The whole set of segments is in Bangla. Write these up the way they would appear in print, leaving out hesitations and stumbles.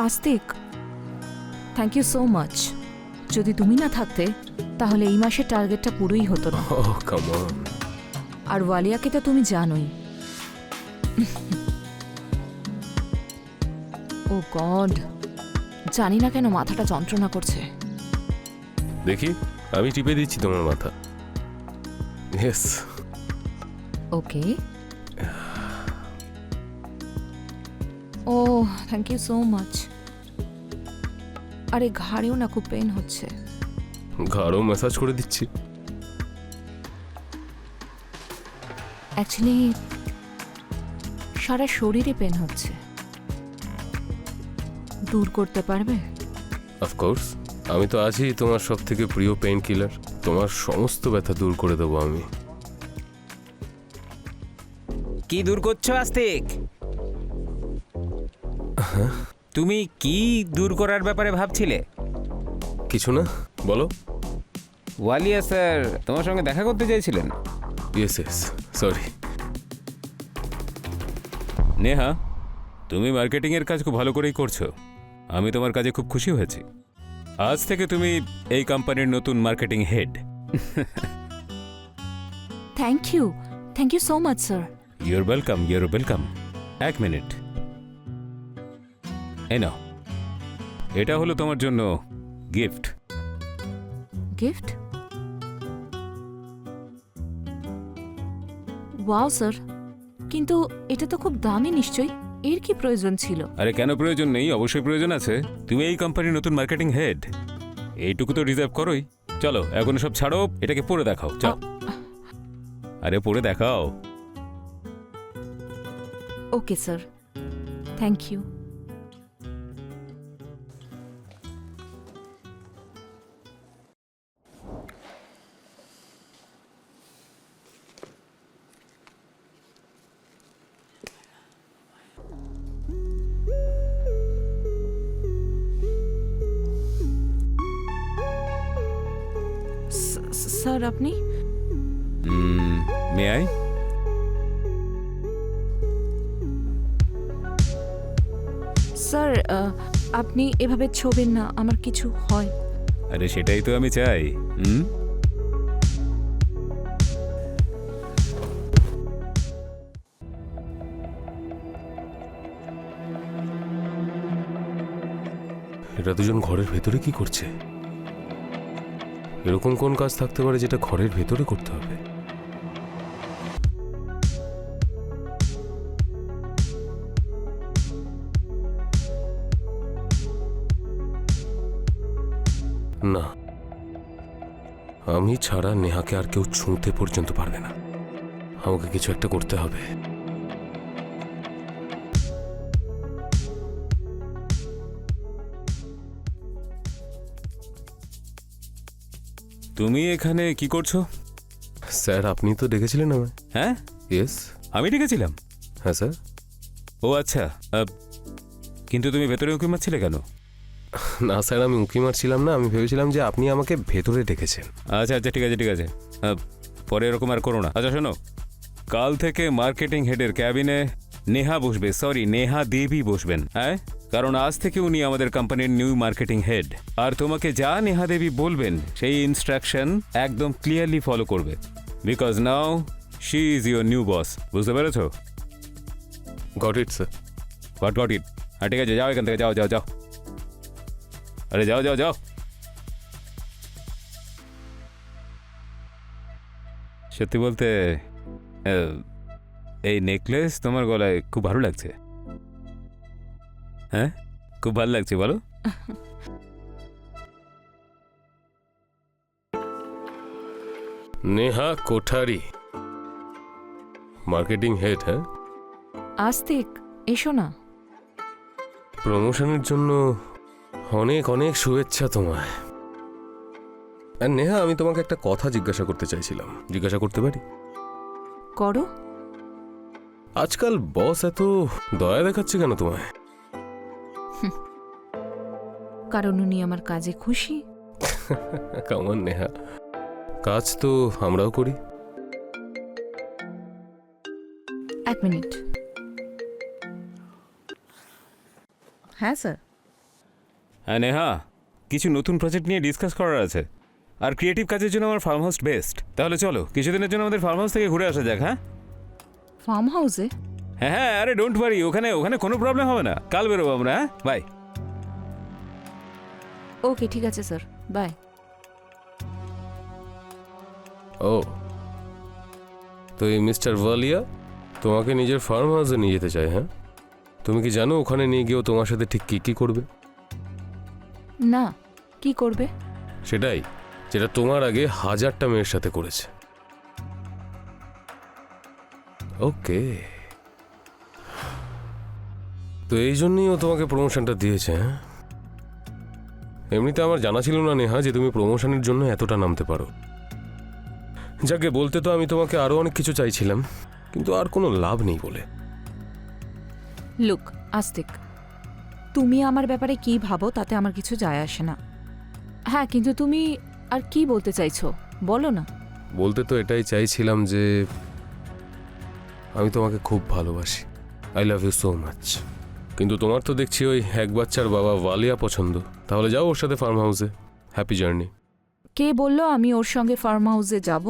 Astik, thank you so much. যদি তুমি না থাকতে তাহলে এই মাসের টার্গেটটা পুরোই হতো না। ওহ কাম অন। আর ওয়ালিয়াকে তো তুমি জানোই। ও গড, জানি না কেন মাথাটা যন্ত্রণা করছে। দেখি, আমি টিপে দিচ্ছি তোমার মাথা। ইয়েস। ওকে। ও থ্যাংক ইউ সো মাচ। আরে ঘাড়েও না খুব পেন হচ্ছে। ঘাড়ও ম্যাসাজ করে দিচ্ছি। অ্যাকচুয়ালি সারা শরীরে পেন হচ্ছে। দূর করতে পারবে? অফকোর্স, আমি তো আছি তোমার সব থেকে প্রিয় পেইন কিলার। তোমার সমস্ত ব্যথা দূর করে দেবো আমি। কি দূর করছো আস্তিক? তুমি কি দূর করার ব্যাপারে ভাবছিলে? কিছু না, বলো। ওয়ালিয়া স্যার তোমার সঙ্গে দেখা করতে চাইছিলেন। Yes yes, sorry. নেহা, তুমি মার্কেটিংয়ের কাজ খুব ভালো করেই করছো। আমি তোমার কাজে খুব খুশি হয়েছি। আজ থেকে তুমি এই কোম্পানির নতুন marketing head. Thank you so much sir. Your welcome. এক মিনিট, এই নাও, এটা হলো তোমার জন্য গিফট। গিফট? ওয়াও স্যার, কিন্তু এটা তো খুব দামি নিশ্চয়ই। এর কি প্রয়োজন ছিল? আরে কেন প্রয়োজন নেই? অবশ্যই প্রয়োজন আছে। তুমি এই কোম্পানির নতুন মার্কেটিং হেড, এইটুকু তো ডিজার্ভ করোই। চলো এখন সব ছাড়ো, এটাকে পরে দেখাও। চল, আরে পরে দেখাও। Okay sir, thank you. Sir আপনি? May I? স্যার আপনি এভাবে ছোবেন না, আমার কিছু হয়। আরে সেটাই তো আমি চাই। এরা দুজন ঘরের ভেতরে কি করছে? এরকম কোন কাজ থাকতে পারে যেটা ঘরের ভেতরে করতে হবে? না, আমি ছাড়া নেহাকে আর কেউ ছুঁতে পর্যন্ত পারবে না। আমাকে কিছু একটা করতে হবে। তুমি এখানে কি করছো? স্যার আপনি তো ডেকেছিলেন আমায়। হ্যাঁ, ইয়েস। আমি ডেকেছিলাম? হ্যাঁ স্যার। ও আচ্ছা, কিন্তু তুমি ভেতরে উঁকি মারছিলে কেন? না স্যার, আমি উঁকি মারছিলাম না, আমি ভেবেছিলাম যে আপনি আমাকে ভেতরে ডেকেছেন। আচ্ছা আচ্ছা, ঠিক আছে। পরে এরকম আর করো না। আচ্ছা শোনো, কাল থেকে মার্কেটিং হেডের ক্যাবিনে নেহা বসবে, সরি নেহা দেবী বসবেন। হ্যাঁ, কারণ আজ থেকে উনি আমাদের কোম্পানির নিউ মার্কেটিং হেড। আর তোমাকে যা নেহা দেবী বলবেন সেই ইনস্ট্রাকশন একদম ক্লিয়ারলি ফলো করবে, because now she is your new boss. বুঝতে পেরেছো? Got it sir. Got it? হ্যাঁ ঠিক আছে, যাও এখান থেকে, যাও। আরে যাও। সত্যি বলতে এই নেকলেস তোমার গলায় খুব ভালো লাগছে। হ্যাঁ, খুব ভালো লাগছে, বলো। Neha Kothari, marketing head. হ্যাঁ, আস্তিক এসো না। প্রমোশনের জন্য অনেক অনেক শুভেচ্ছা তোমায়। আর নেহা, আমি তোমাকে একটা কথা জিজ্ঞাসা করতে চাইছিলাম। জিজ্ঞাসা করতে পারি? করো। আজকাল বস এত দয়া দেখাচ্ছে কেন তোমায়? কারণ উনি আমার কাজে খুশি। কেমন নেহা, কাজ তো আমরাও করি। এক মিনিট। হ্যাঁ স্যার। হ্যাঁ নেহা, কিছু নতুন প্রজেক্ট নিয়ে ডিসকাস করার আছে, আর ক্রিয়েটিভ কাজের জন্য আমার ফার্ম হাউস বেস্ট। তাহলে চলো কিছুদিনের জন্য আমাদের ফার্ম হাউস থেকে ঘুরে আসা যাক। হ্যাঁ ফার্ম হাউসে? হ্যাঁ হ্যাঁ, আরে ডোন্ট ওয়ারি, ওখানে ওখানে কোনো প্রবলেম হবে না। কাল বেরোবো আমরা। হ্যাঁ বাই। ওকে ঠিক আছে স্যার, বাই। ও, তো এই মিস্টার ওয়ালিয়া তোমাকে নিজের ফার্ম হাউসে নিয়ে যেতে চায়? হ্যাঁ, তুমি কি জানো ওখানে নিয়ে গিয়েও তোমার সাথে ঠিক কি কি করবে? না, কি করবে? সেটাই, যেটা তোমার আগে 1000টা মেয়ের সাথে করেছে। ওকে, তো এই জন্যই ও তোমাকে প্রমোশনটা দিয়েছে। হ্যাঁ, এমনিতে আমার জানা ছিল না নেহা যে তুমি প্রমোশনের জন্য এতটা নামতে পারো। যাকে বলতে তো আমি তোমাকে আরো অনেক কিছু চাইছিলাম, কিন্তু আর কোনো লাভ নেই বলে। লুক আস্তিক, তুমি আমার ব্যাপারে কি ভাবো তাতে আমার কিছু যায় আসে না। হ্যাঁ, কিন্তু তুমি আর কি বলতে চাইছো বলো না। বলতে তো এটাই চাইছিলাম যে আমি তোমাকে খুব ভালোবাসি। I love you so much. কিন্তু তোমার তো দেখছি ওই এক বাচ্চার বাবা ওয়ালিয়া পছন্দ। তাহলে যাও ওর সাথে ফার্ম হাউসে। Happy journey. কে বললো আমি ওর সঙ্গে ফার্ম হাউসে যাব?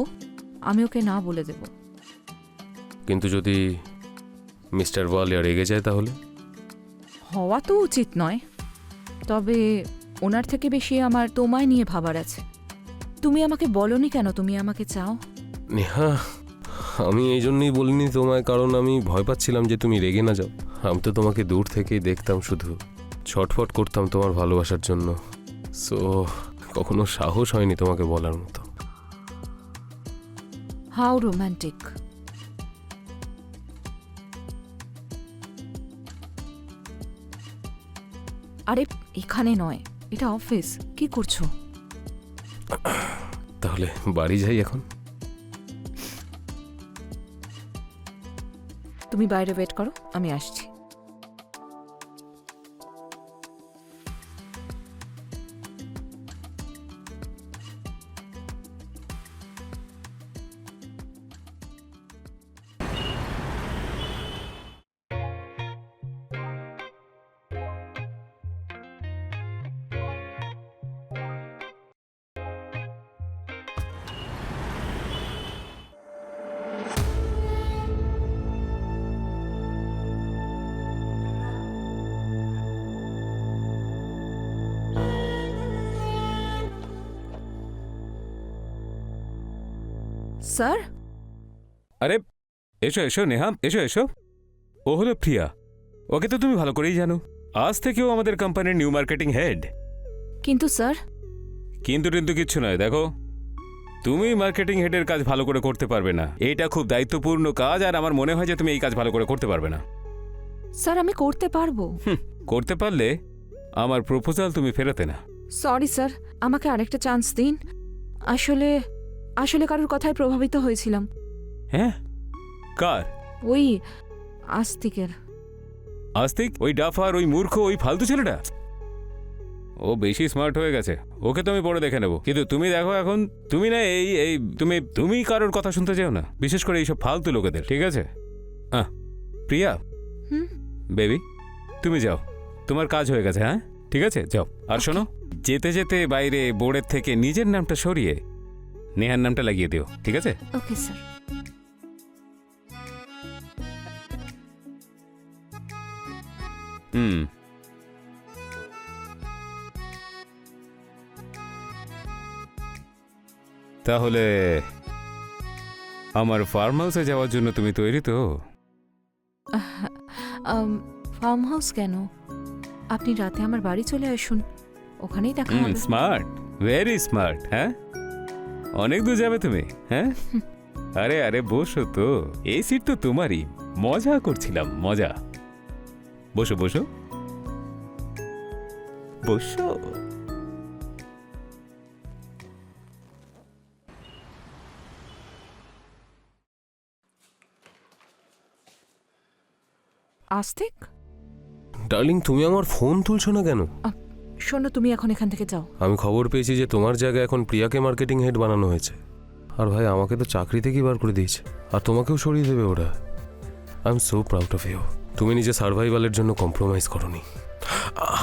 আমি ওকে না বলে দেব। কিন্তু যদি মিস্টার ওয়ালিয়া রেগে যায় তাহলে? হওয়া তো উচিত নয়, তবে ওনার থেকে বেশি আমার তোমায় নিয়ে ভাবার আছে। তুমি আমাকে বলনি কেন তুমি আমাকে চাও? নেহা, আমি এই জন্যই বলিনি তোমায়, কারণ আমি ভয় পাচ্ছিলাম যে তুমি রেগে না যাও। আমি তো তোমাকে দূর থেকেই দেখতাম, শুধু ছটফট করতাম তোমার ভালোবাসার জন্য। সো কখনো সাহস হয়নি তোমাকে বলার মতো। How romantic. আরে এখানে নয়, এটা অফিস। কি করছো? তাহলে বাড়ি যাই এখন। তুমি বাইরে ওয়েট করো, আমি আসছি। স্যার, আরে এসো এসো নেহা, এসো এসো। ও হলো প্রিয়া। ওকে তো তুমি ভালো করেই জানো। আজ থেকেও আমাদের কোম্পানির নিউ মার্কেটিং হেড। কিন্তু স্যার। কিন্তু কিন্তু কিচ্ছু নয়। দেখো, তুমি মার্কেটিং হেডের কাজ ভালো করে করতে পারবে না। এটা খুব দায়িত্বপূর্ণ কাজ, আর আমার মনে হয় যে তুমি এই কাজ ভালো করে করতে পারবে না। স্যার আমি করতে পারবো। করতে পারলে আমার প্রপোজাল তুমি ফেরাতে না। সরি স্যার, আমাকে আরেকটা চান্স দিন। আসলে আসলে কারোর কথায় প্রভাবিত হয়েছিলাম। হ্যাঁ, কার? ওই আস্তিকের। আস্তিক? ওই ডাফার, ওই মূর্খ, ওই ফালতু ছেলেটা? ও বেশি স্মার্ট হয়ে গেছে। ওকে তো আমি পরে দেখে নেবো। কিন্তু তুমি দেখো, এখন তুমি না এই এই তুমি তুমি কারোর কথা শুনতে চাও না, বিশেষ করে এইসব ফালতু লোকেদের। ঠিক আছে? প্রিয়া, বেবি, তুমি যাও, তোমার কাজ হয়ে গেছে। হ্যাঁ ঠিক আছে, যাও। আর শোনো, যেতে যেতে বাইরে বোর্ডের থেকে নিজের নামটা সরিয়ে নেহার নামটা লাগিয়ে দিও। ঠিক আছে? Okay sir. হুম। তাহলে আমার ফার্ম হাউসে যাওয়ার জন্য তুমি তৈরি তো? ফার্ম হাউস কেন? আপনি রাতে আমার বাড়ি চলে আসুন, ওখানেই দেখা হবে। Smart, very smart. হ্যাঁ, অনেক দূর যাবে তুমি। হ্যাঁ, আরে আরে বসো তো, এই সিট তো তোমারই। মজা করছিলাম, মজা। বসো বসো বসো। আস্তিক, ডার্লিং, তুমি আমার ফোন তুলছো না কেন? শোনো, তুমি এখন এখান থেকে যাও। আমি খবর পেয়েছি যে তোমার জায়গায় এখন প্রিয়াকে মার্কেটিং হেড বানানো হয়েছে। আর ভাই, আমাকে তো চাকরি থেকেই বার করে দিয়েছে, আর তোমাকেও সরিয়ে দেবে ওরা। I am so proud of you. তুমি নিজে সার্ভাইভালের জন্য কম্প্রোমাইজ করোনি।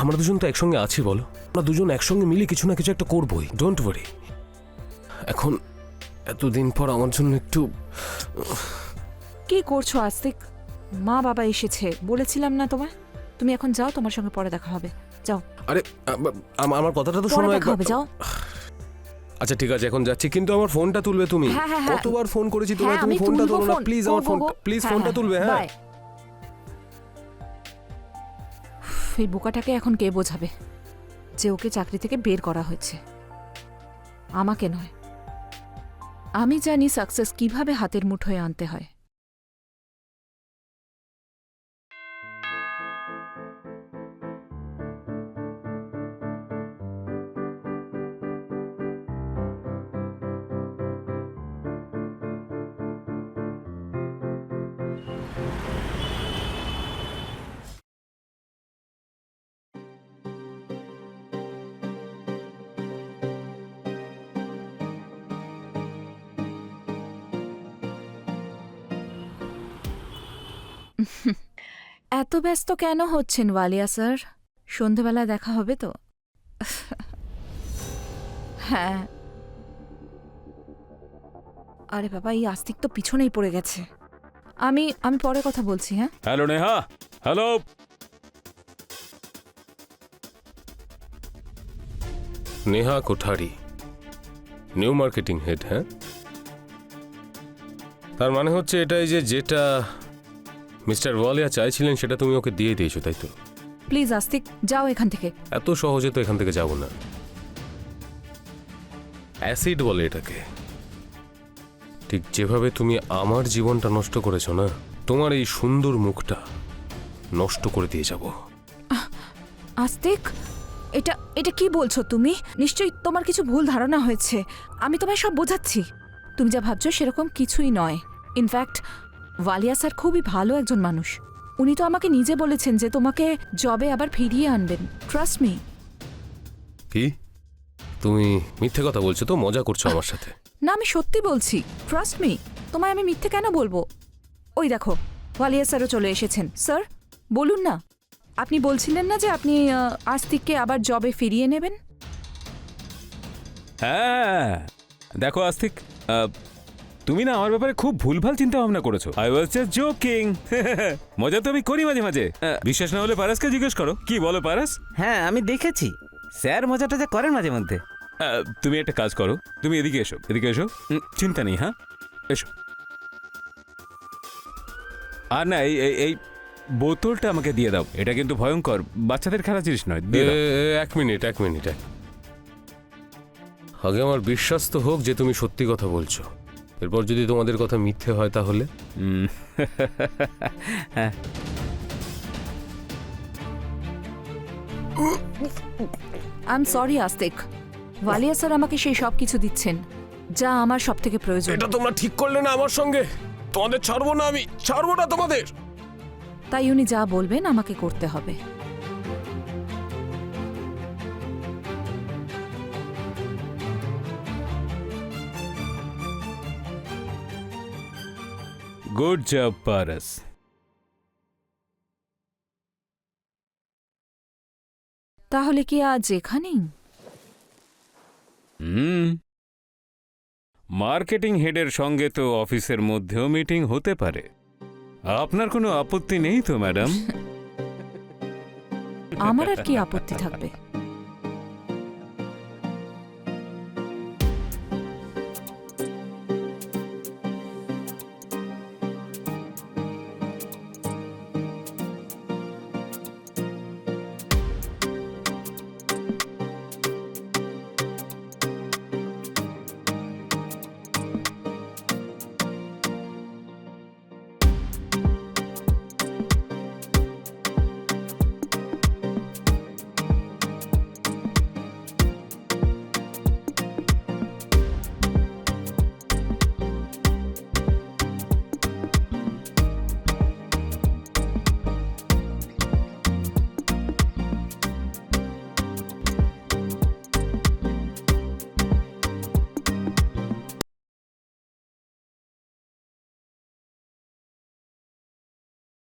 আমরা দুজন তো একসঙ্গে আছি, বলো? আমরা দুজন একসঙ্গে মিলে কিছু না কিছু একটা করবোই, ডোন্ট ওয়ারি। এখন এতদিন পর আমার জন্য একটু কি করছো আস্তিক? মা বাবা এসেছে, বলেছিলাম না তোমায়? তুমি এখন যাও, তোমার সঙ্গে পরে দেখা হবে। যাও, আরে আমার কথাটা তো পরে শোনো দেখা একবার। হবে, যাও। আচ্ছা ঠিক আছে, এখন যাচ্ছি, কিন্তু আমার ফোনটা তুলবে তুমি। হ্যাঁ, হ্যাঁ, হ্যাঁ। কতবার ফোন করেছি তোমায়, হ্যাঁ, তুমি আমি ফোনটা তুলবো তোলো না ফোন। প্লিজ, গো, আমার গো, ফোনটা গো। প্লিজ, হ্যাঁ, ফোনটা হ্যাঁ, তুলবে। হ্যাঁ বাই। এই বোকাটাকে এখন কে বোঝাবে যে ওকে চাকরি থেকে বের করা হয়েছে? আমাকে নয়। আমি জানি সাকসেস কিভাবে হাতের মুঠোয় আনতে হয়। এত ব্যস্ত কেন হচ্ছেন ওয়ালিয়া স্যার? সন্ধেবেলায় দেখা হবে তো? হ্যাঁ। আরে বাবা, এই আস্তিক তো পিছনেই পড়ে গেছে। আমি আমি পরে কথা বলছি। হ্যাঁ, hello Neha, hello. Neha Kothari, new marketing head. হ্যাঁ, তার মানে হচ্ছে এটাই যে যেটা মিস্টার ওয়ালিয়া চাইছিলেন সেটা তুমি ওকে দিয়ে দিয়েছো, তাই তো? প্লিজ আস্তিক, যাও এখান থেকে। এত সহজে তো এখান থেকে যাব না। অ্যাসিড বলে এটাকে। ঠিক যেভাবে তুমি আমার জীবনটা নষ্ট করেছো না, তোমার এই সুন্দর মুখটা নষ্ট করে দিয়ে যাব। আস্তিক, এটা এটা কি বলছো তুমি? নিশ্চয়ই তোমার কিছু ভুল ধারণা হয়েছে। আমি তোমায় সব বোঝাচ্ছি। তুমি যা ভাবছো সেরকম কিছুই নয়। ইনফ্যাক্ট ওয়ালিয়া স্যার খুবই ভালো একজন মানুষ। উনি তো আমাকে নিজে বলেছেন যে তোমাকে জবে আবার ফিরিয়ে আনবেন। Trust me. কি তুমি মিথ্যে কথা বলছো তো? মজা করছো আমার সাথে? না, আমি সত্যি বলছি। Trust me. তোমায় আমি মিথ্যে কেন বলবো? ওই দেখো, ওয়ালিয়া স্যারও চলে এসেছেন। স্যার, বলুন না। আপনি বলছিলেন না যে আপনি আস্তিককে আবার জবে ফিরিয়ে নেবেন? হ্যাঁ দেখো আস্তিক, তুমি না আমার ব্যাপারে খুব ভুলভাল চিন্তা ভাবনা করেছো। I was just joking. মজা তো আমি করি মাঝে মাঝে। বিশ্বাস না হলে পারাসকে জিজ্ঞেস করো। কি বলো পারাস? হ্যাঁ, আমি দেখেছি স্যার মজাটা যে করেন মাঝে মধ্যে। তুমি একটা কাজ করো, তুমি এদিকে এসো, এদিকে এসো। চিন্তা নেই, হ্যাঁ এসো। আর না, এই এই এই বোতলটা আমাকে দিয়ে দাও। এটা কিন্তু ভয়ঙ্কর, বাচ্চাদের খেলা জিনিস নয়। দিয়ে দাও। এক মিনিট। আগে আমার বিশ্বাস তো হোক যে তুমি সত্যি কথা বলছো। এরপর যদি তোমাদের কথা মিথ্যে হয় তাহলে? হ্যাঁ, I am sorry Astik. Walia sir আমাকে সেই সব কিছু দিচ্ছেন যা আমার সব থেকে প্রয়োজন। এটা তোমরা ঠিক করলে না আমার সঙ্গে। তোমাদের ছাড়বো না, আমি ছাড়বো না তোমাদের। তাই উনি যা বলবেন আমাকে করতে হবে। Good job Paras. তাহলে কি আজ এখানেই? মার্কেটিং হেডের সঙ্গে তো অফিসের মধ্যেও মিটিং হতে পারে। আপনার কোনো আপত্তি নেই তো ম্যাডাম? আমার আর কি আপত্তি থাকবে?